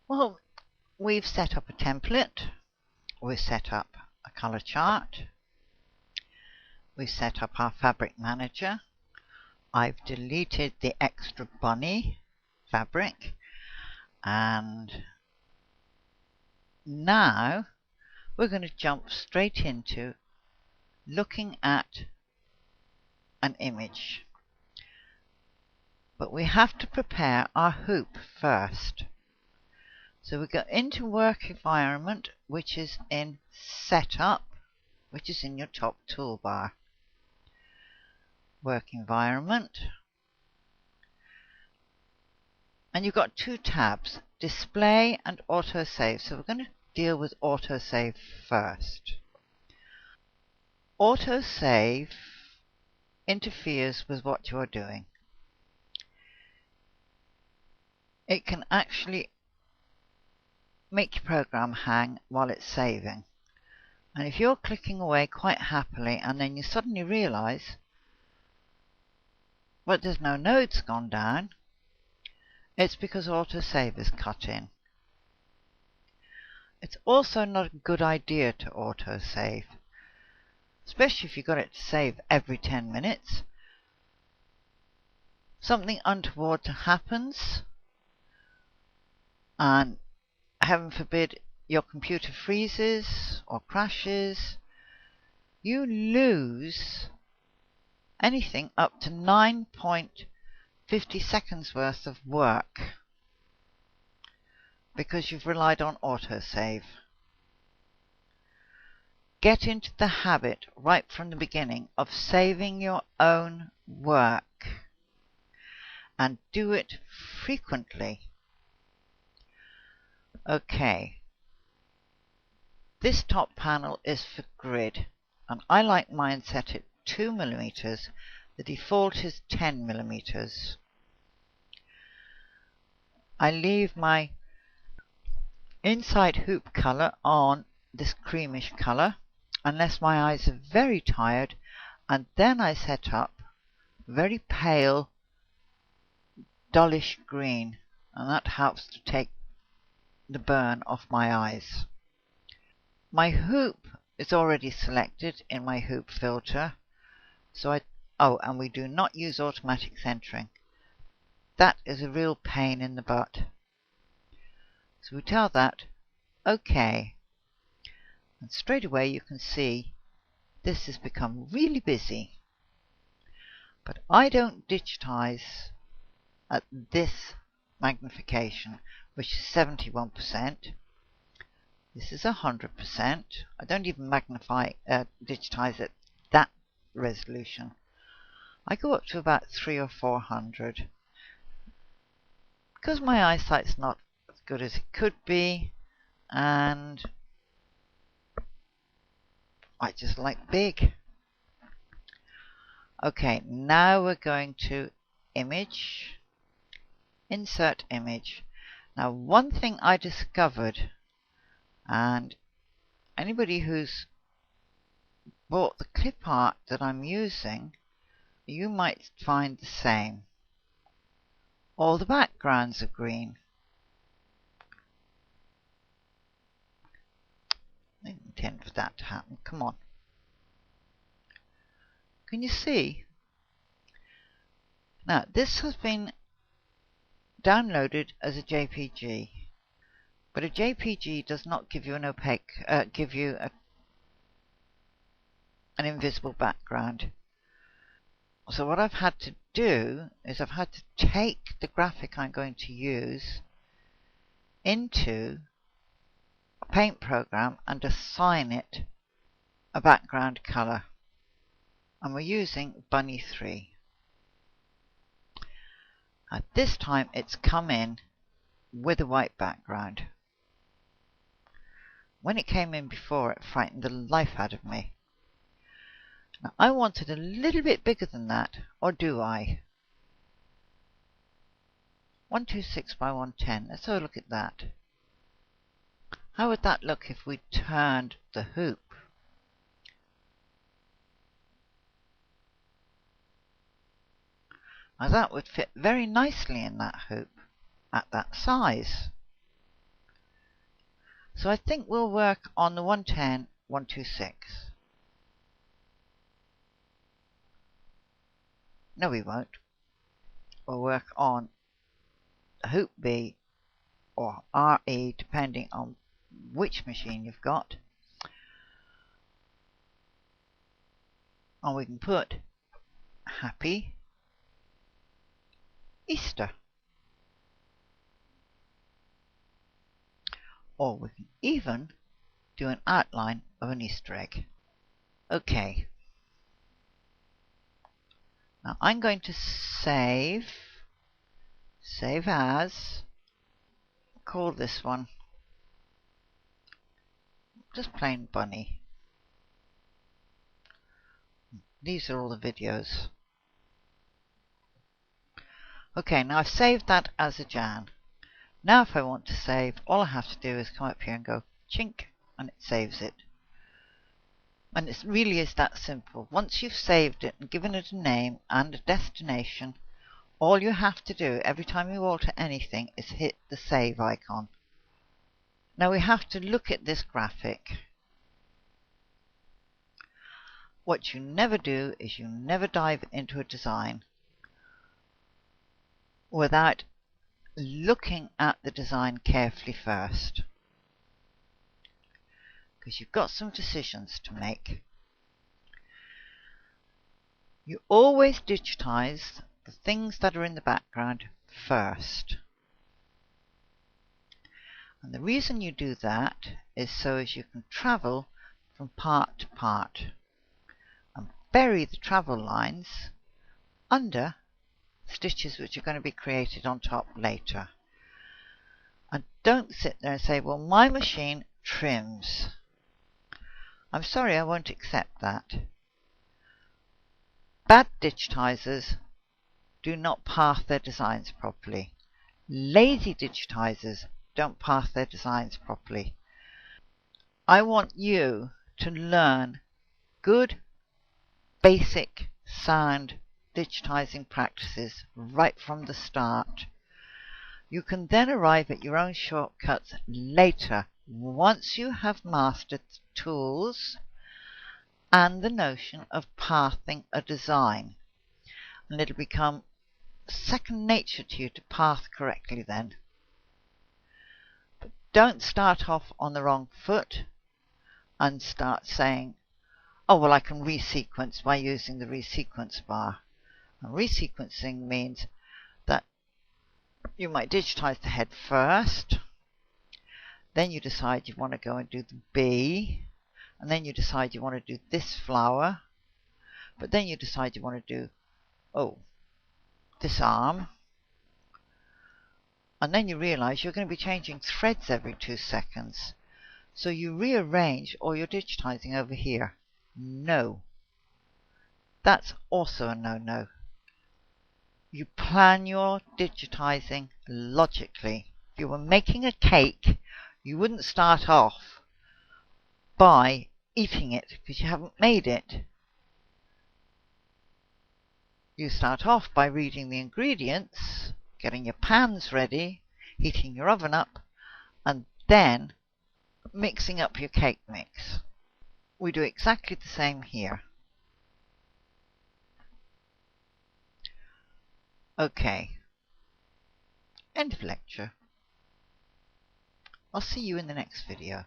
Well, we've set up a template, we've set up a color chart, we've set up our fabric manager. I've deleted the extra bunny fabric, and now we're going to jump straight into looking at an image. But we have to prepare our hoop first. So we go into work environment, which is in setup, which is in your top toolbar. Work environment. And you've got two tabs, display and autosave. So we're going to deal with autosave first. Autosave interferes with what you are doing. It can actually make your program hang while it's saving. And if you're clicking away quite happily and then you suddenly realize, well, there's no nodes gone down, it's because autosave is cut in. It's also not a good idea to autosave, especially if you've got it to save every 10 minutes. Something untoward happens, and heaven forbid your computer freezes or crashes, you lose anything up to 9.50 seconds worth of work because you've relied on autosave. Get into the habit right from the beginning of saving your own work, and do it frequently. Okay, this top panel is for grid, and I like mine set at 2 millimeters. The default is 10 millimeters. I leave my inside hoop color on this creamish color unless my eyes are very tired, and then I set up very pale dullish green, and that helps to take the burn off my eyes. My hoop is already selected in my hoop filter, so and we do not use automatic centering. That is a real pain in the butt. So we tell that OK, and straight away you can see this has become really busy. But I don't digitize at this magnification, which is 71%. This is 100%. I don't even digitize at that resolution. I go up to about 300 or 400. Because my eyesight's not as good as it could be, and I just like big. Okay, now we're going to image, insert image. Now, one thing I discovered, and anybody who's bought the clip art that I'm using, you might find the same. All the backgrounds are green. I didn't intend for that to happen. Come on. Can you see? Now, this has been downloaded as a JPG, but a JPG does not give you an an invisible background. So what I've had to do is I've had to take the graphic I'm going to use into a paint program and assign it a background color. And we're using Bunny 3. At this time it's come in with a white background. When it came in before, it frightened the life out of me. Now, I want it a little bit bigger than that, or do I? 126 by 110. Let's have a look at that. How would that look if we turned the hoop? Now that would fit very nicely in that hoop at that size. So I think we'll work on the 110, 126. No, we won't. We'll work on the hoop B or RE, depending on which machine you've got. And we can put Happy Easter. Or we can even do an outline of an Easter egg. Okay. Now I'm going to save as, call this one just plain bunny. These are all the videos. Okay, now I've saved that as a Jan. Now if I want to save, all I have to do is come up here and go chink, and it saves it. And it really is that simple. Once you've saved it and given it a name and a destination, all you have to do every time you alter anything is hit the save icon. Now we have to look at this graphic. What you never do is you never dive into a design without looking at the design carefully first, because you've got some decisions to make. You always digitize the things that are in the background first. And the reason you do that is so as you can travel from part to part and bury the travel lines under stitches which are going to be created on top later. And don't sit there and say, well, my machine trims. I'm sorry, I won't accept that. Bad digitizers do not path their designs properly. Lazy digitizers don't path their designs properly. I want you to learn good, basic, sound digitizing practices right from the start. You can then arrive at your own shortcuts later once you have mastered the tools and the notion of pathing a design. And it'll become second nature to you to path correctly then. But don't start off on the wrong foot and start saying, oh, well, I can resequence by using the resequence bar. And resequencing means that you might digitize the head first, then you decide you want to go and do the B, and then you decide you want to do this flower, but then you decide you want to do, oh, this arm, and then you realize you're going to be changing threads every 2 seconds. So you rearrange all your digitizing over here. No. That's also a no-no. You plan your digitizing logically. If you were making a cake, you wouldn't start off by eating it because you haven't made it. You start off by reading the ingredients, getting your pans ready, heating your oven up, and then mixing up your cake mix. We do exactly the same here. Okay. End of lecture. I'll see you in the next video.